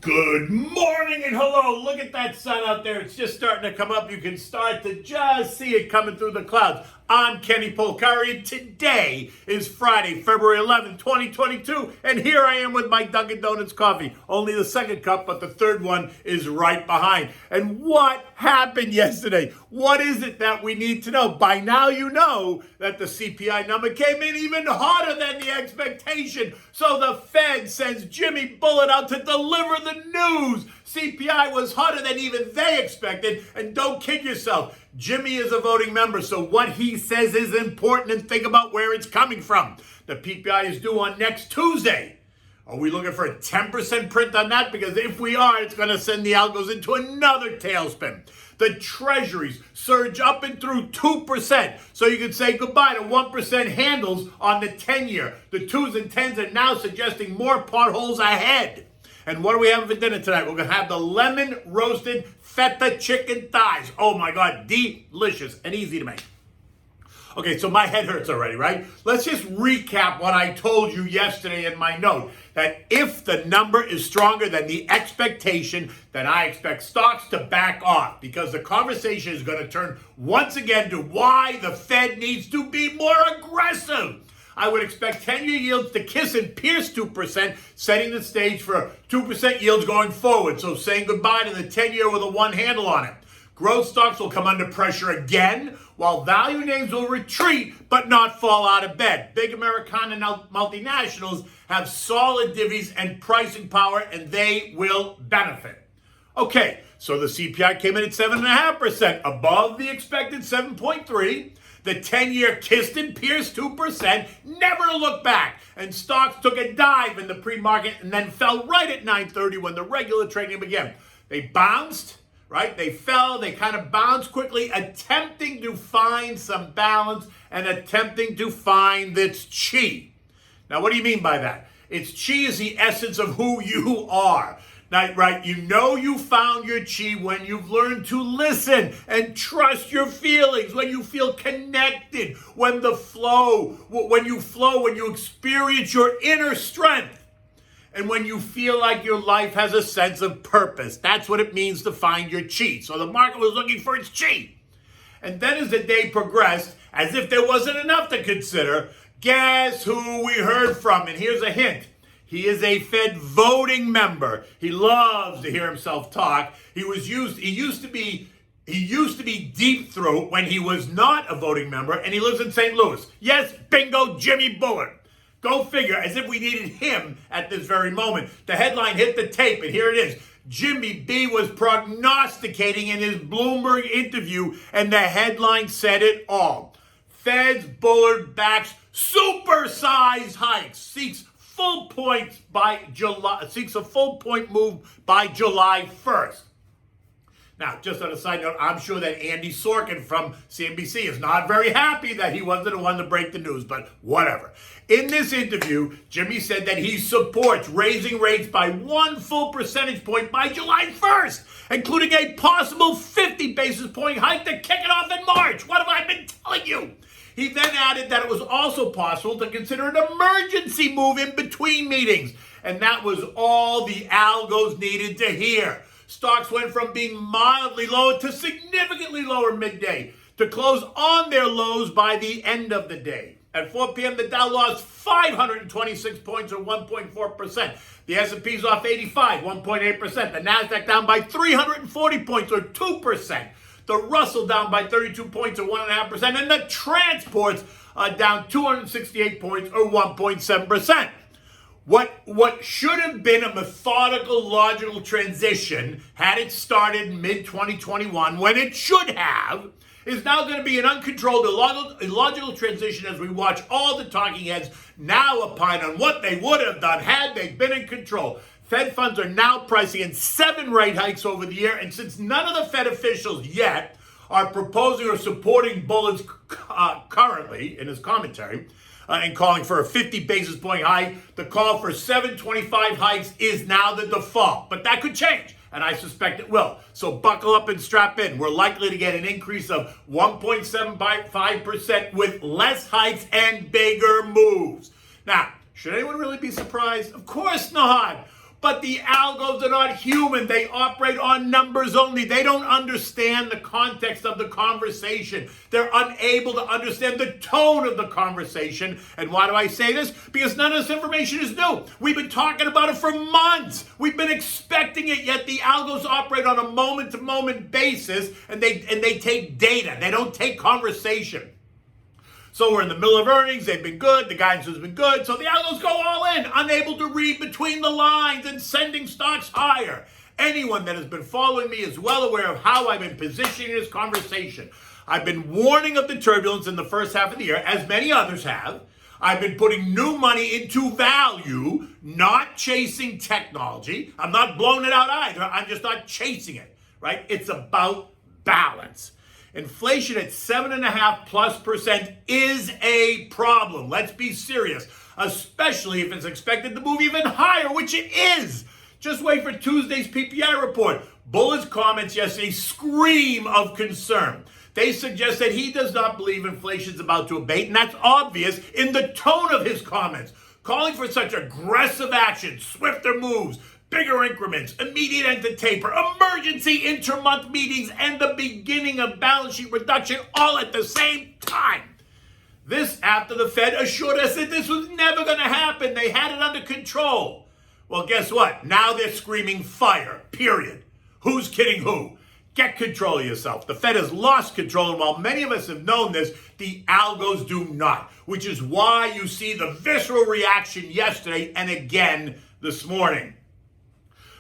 Good morning and hello. Look at that sun out there. It's just starting to come up. You can start to just see it coming through the clouds. I'm Kenny Polcari, and today is Friday, February 11th, 2022, and here I am with my Dunkin' Donuts coffee. Only the second cup, but the third one is right behind. And what happened yesterday? What is it that we need to know? By now you know that the CPI number came in even hotter than the expectation. So the Fed sends Jimmy Bullard out to deliver the news. CPI was hotter than even they expected, and don't kid yourself. Jimmy is a voting member, so what he says is important, and think about where it's coming from. The PPI is due on next Tuesday. Are we looking for a 10% print on that? Because if we are, it's going to send the algos into another tailspin. The treasuries surge up and through 2%. So you can say goodbye to 1% handles on the 10-year. The 2s and 10s are now suggesting more potholes ahead. And what are we having for dinner tonight? We're going to have the lemon roasted Feta chicken thighs. Oh my God, delicious and easy to make. Okay, so my head hurts already, right? Let's just recap what I told you yesterday in my note. That if the number is stronger than the expectation, then I expect stocks to back off. Because the conversation is going to turn once again to why the Fed needs to be more aggressive. I would expect 10-year yields to kiss and pierce 2%, setting the stage for 2% yields going forward. So saying goodbye to the 10-year with a one handle on it. Growth stocks will come under pressure again, while value names will retreat but not fall out of bed. Big Americana multinationals have solid divvies and pricing power, and they will benefit. Okay, so the CPI came in at 7.5%, above the expected 7.3%. The 10-year kissed and pierced 2%, never to look back. And stocks took a dive in the pre-market and then fell right at 9:30 when the regular trading began. They bounced, right? They fell, they kind of bounced quickly, attempting to find some balance and attempting to find its chi. Now, what do you mean by that? Its chi is the essence of who you are. Now, right, you know you found your chi when you've learned to listen and trust your feelings, when you feel connected, when you experience your inner strength, and when you feel like your life has a sense of purpose. That's what it means to find your chi. So the market was looking for its chi. And then as the day progressed, as if there wasn't enough to consider, guess who we heard from? And here's a hint. He is a Fed voting member. He loves to hear himself talk. He used to be Deep Throat when he was not a voting member, and he lives in St. Louis. Yes, bingo, Jimmy Bullard. Go figure, as if we needed him at this very moment. The headline hit the tape, and here it is. Jimmy B was prognosticating in his Bloomberg interview, and the headline said it all. Fed's Bullard backs supersized hikes, seeks a full point move by July 1st. Now, just on a side note, I'm sure that Andy Sorkin from CNBC is not very happy that he wasn't the one to break the news, but whatever. In this interview, Jimmy said that he supports raising rates by 1 full percentage point by July 1st, including a possible 50 basis point hike to kick it off in March. What have I been telling you? He then added that it was also possible to consider an emergency move in between meetings. And that was all the algos needed to hear. Stocks went from being mildly lower to significantly lower midday, to close on their lows by the end of the day. At 4 p.m., the Dow lost 526 points, or 1.4%. The S&P's off 85, 1.8%. The Nasdaq down by 340 points, or 2%. The Russell down by 32 points, or 1.5%. And the transports down 268 points, or 1.7%. What should have been a methodical, logical transition, had it started mid-2021, when it should have, is now going to be an uncontrolled, illogical transition as we watch all the talking heads now opine on what they would have done had they been in control. Fed funds are now pricing in 7 rate hikes over the year, and since none of the Fed officials yet are proposing or supporting Bullard's currently in his commentary, and calling for a 50 basis point hike, the call for 725 hikes is now the default. But that could change, and I suspect it will. So buckle up and strap in. We're likely to get an increase of 1.75% with less hikes and bigger moves. Now, should anyone really be surprised? Of course not. But the algos are not human. They operate on numbers only. They don't understand the context of the conversation. They're unable to understand the tone of the conversation. And why do I say this? Because none of this information is new. We've been talking about it for months. We've been expecting it, yet the algos operate on a moment-to-moment basis, and they take data. They don't take conversation. So we're in the middle of earnings. They've been good. The guidance has been good. So the algos go all in, unable to read between the lines and sending stocks higher. Anyone that has been following me is well aware of how I've been positioning this conversation. I've been warning of the turbulence in the first half of the year, as many others have. I've been putting new money into value, not chasing technology. I'm not blowing it out either. I'm just not chasing it, right? It's about balance. Inflation at 7.5%+ is a problem. Let's be serious, especially if it's expected to move even higher, which it is. Just wait for Tuesday's PPI report. Bullitt's comments yesterday scream of concern. They suggest that he does not believe inflation is about to abate, and that's obvious in the tone of his comments, calling for such aggressive action, swifter moves, bigger increments, immediate end to taper, emergency inter-month meetings, and the beginning of balance sheet reduction all at the same time. This after the Fed assured us that this was never going to happen. They had it under control. Well, guess what? Now they're screaming fire, period. Who's kidding who? Get control of yourself. The Fed has lost control, and while many of us have known this, the algos do not, which is why you see the visceral reaction yesterday and again this morning.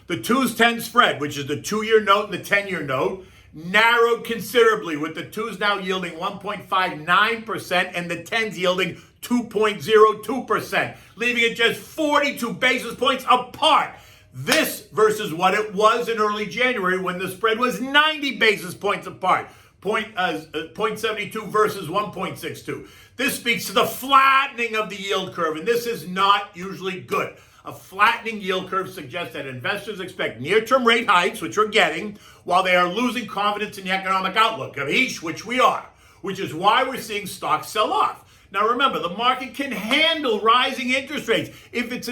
The 2s10 spread, which is the 2-year note and the 10-year note, narrowed considerably, with the 2s now yielding 1.59% and the 10s yielding 2.02%, leaving it just 42 basis points apart. This versus what it was in early January when the spread was 90 basis points apart, 0.72 versus 1.62. This speaks to the flattening of the yield curve, and this is not usually good. A flattening yield curve suggests that investors expect near-term rate hikes, which we're getting, while they are losing confidence in the economic outlook, which we are, which is why we're seeing stocks sell off. Now remember, the market can handle rising interest rates if it's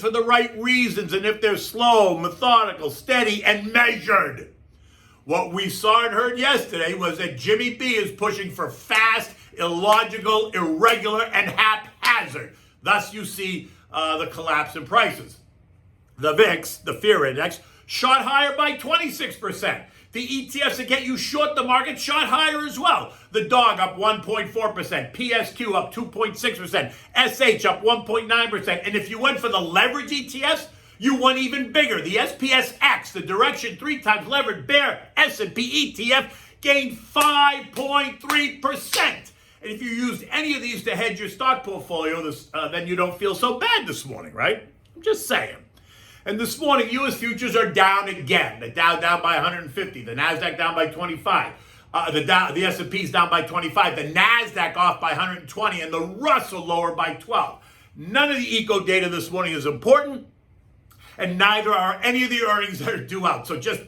for the right reasons and if they're slow, methodical, steady, and measured. What we saw and heard yesterday was that Jimmy B is pushing for fast, illogical, irregular, and haphazard. Thus, you see the collapse in prices. The VIX, the fear index, shot higher by 26%. The ETFs that get you short the market shot higher as well. The DOG up 1.4%, PSQ up 2.6%, SH up 1.9%. And if you went for the leverage ETFs, you won even bigger. The SPSX, the direction 3 times levered bear S&P ETF, gained 5.3%. And if you used any of these to hedge your stock portfolio, then you don't feel so bad this morning, right? I'm just saying. And this morning, U.S. futures are down again. The Dow down by 150. The NASDAQ down by 25. The S&P's down by 25. The NASDAQ off by 120. And the Russell lower by 12. None of the eco data this morning is important. And neither are any of the earnings that are due out. So just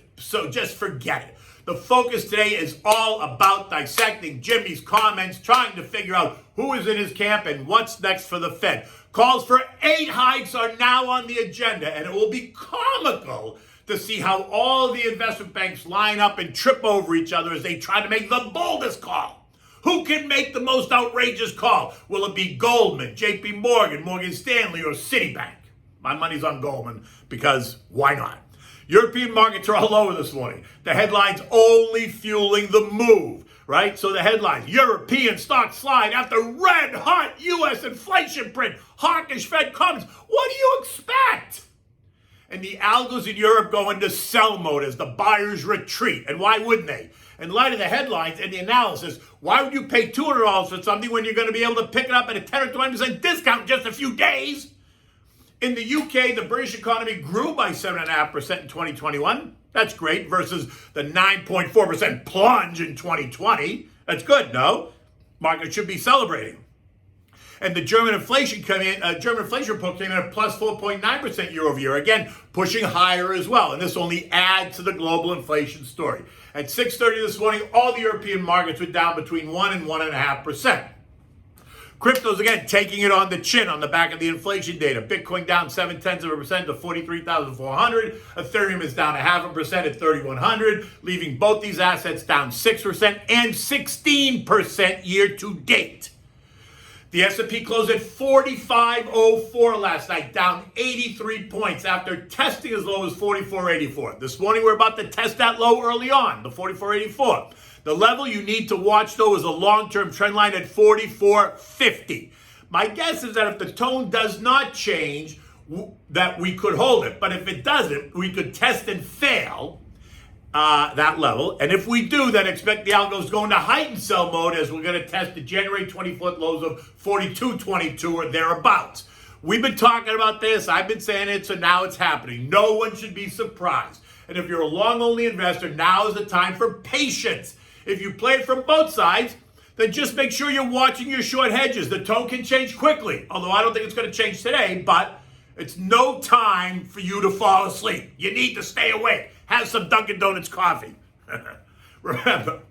forget it. The focus today is all about dissecting Jimmy's comments, trying to figure out who is in his camp and what's next for the Fed. Calls for 8 hikes are now on the agenda, and it will be comical to see how all the investment banks line up and trip over each other as they try to make the boldest call. Who can make the most outrageous call? Will it be Goldman, JP Morgan, Morgan Stanley, or Citibank? My money's on Goldman because why not? European markets are all lower this morning. The headlines only fueling the move, right? So the headlines, European stocks slide after red hot U.S. inflation print. Hawkish Fed comments. What do you expect? And the algos in Europe go into sell mode as the buyers retreat. And why wouldn't they? In light of the headlines and the analysis, why would you pay $200 for something when you're going to be able to pick it up at a 10 or 20% discount in just a few days? In the UK, the British economy grew by 7.5% in 2021. That's great versus the 9.4% plunge in 2020. That's good, no? Market should be celebrating. And the German inflation report came in at plus 4.9% year over year. Again, pushing higher as well. And this only adds to the global inflation story. At 6:30 this morning, all the European markets were down between 1 and 1.5%. Cryptos, again, taking it on the chin on the back of the inflation data. Bitcoin down 0.7% to 43,400. Ethereum is down 0.5% at 3,100, leaving both these assets down 6% and 16% year to date. The S&P closed at 4504 last night, down 83 points after testing as low as 4484. This morning we're about to test that low early on, the 4484. The level you need to watch, though, is a long-term trend line at 4450. My guess is that if the tone does not change, that we could hold it. But if it doesn't, we could test and fail that level. And if we do, then expect the algos go into heightened sell mode as we're going to test the January 24th lows of 4222 or thereabouts. We've been talking about this. I've been saying it, so now it's happening. No one should be surprised. And if you're a long-only investor, now is the time for patience. If you play it from both sides, then just make sure you're watching your short hedges. The tone can change quickly, although I don't think it's going to change today, but it's no time for you to fall asleep. You need to stay awake. Have some Dunkin' Donuts coffee. Remember,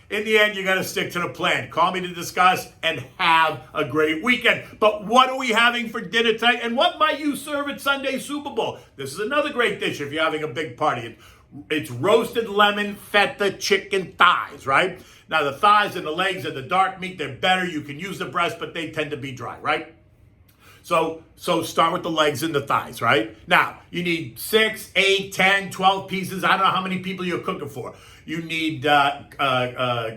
in the end, you got to stick to the plan. Call me to discuss and have a great weekend. But what are we having for dinner tonight? And what might you serve at Sunday's Super Bowl? This is another great dish if you're having a big party. It's roasted lemon feta chicken thighs, right? Now, the thighs and the legs and the dark meat, they're better. You can use the breast, but they tend to be dry, right? So start with the legs and the thighs, right? Now, you need 6, 8, 10, 12 pieces. I don't know how many people you're cooking for. You need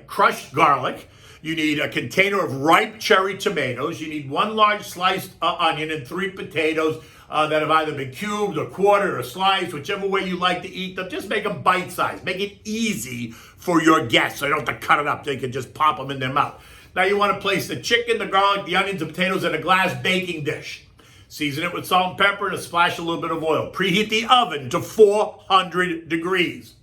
crushed garlic. You need a container of ripe cherry tomatoes. You need 1 large sliced onion and 3 potatoes that have either been cubed or quartered or sliced, whichever way you like to eat them. Just make them bite-sized. Make it easy for your guests so they don't have to cut it up. They can just pop them in their mouth. Now you want to place the chicken, the garlic, the onions, the potatoes in a glass baking dish. Season it with salt and pepper and splash a little bit of oil. Preheat the oven to 400 degrees.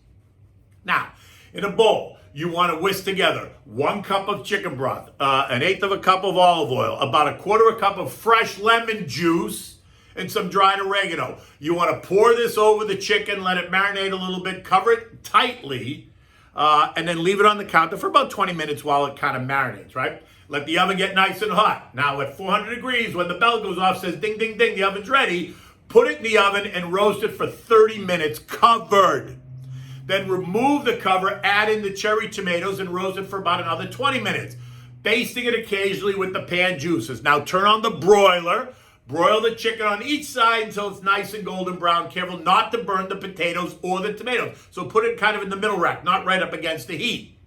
Now, in a bowl, you want to whisk together 1 cup of chicken broth, 1/8 of a cup of olive oil, about 1/4 cup of fresh lemon juice, and some dried oregano. You want to pour this over the chicken, let it marinate a little bit, cover it tightly, and then leave it on the counter for about 20 minutes while it kind of marinates, right? Let the oven get nice and hot. Now at 400 degrees, when the bell goes off, says ding, ding, ding, the oven's ready, put it in the oven and roast it for 30 minutes covered. Then remove the cover, add in the cherry tomatoes and roast it for about another 20 minutes, basting it occasionally with the pan juices. Now turn on the broiler. Broil the chicken on each side until it's nice and golden brown. Careful not to burn the potatoes or the tomatoes. So put it kind of in the middle rack, not right up against the heat.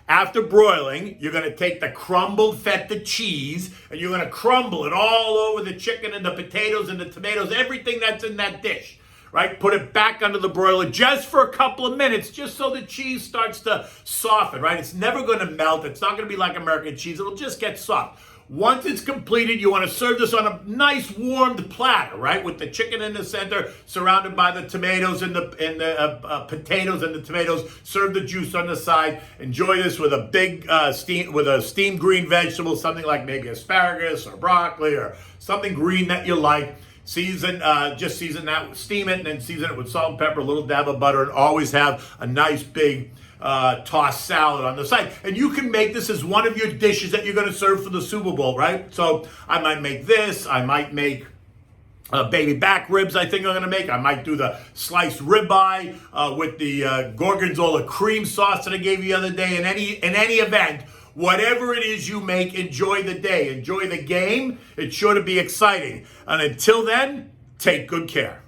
After broiling, you're going to take the crumbled feta cheese and you're going to crumble it all over the chicken and the potatoes and the tomatoes, everything that's in that dish, right? Put it back under the broiler just for a couple of minutes, just so the cheese starts to soften, right? It's never going to melt. It's not going to be like American cheese. It'll just get soft. Once it's completed, you want to serve this on a nice warmed platter, right? With the chicken in the center, surrounded by the tomatoes and the potatoes and the tomatoes. Serve the juice on the side. Enjoy this with a big steamed green vegetable, something like maybe asparagus or broccoli or something green that you like. Season that, steam it, and then season it with salt and pepper, a little dab of butter, and always have a nice big tossed salad on the side. And you can make this as one of your dishes that you're going to serve for the Super Bowl, right? So I might make this. I might make baby back ribs, I think I'm going to make. I might do the sliced ribeye with the gorgonzola cream sauce that I gave you the other day. In any event, whatever it is you make, enjoy the day. Enjoy the game. It's sure to be exciting. And until then, take good care.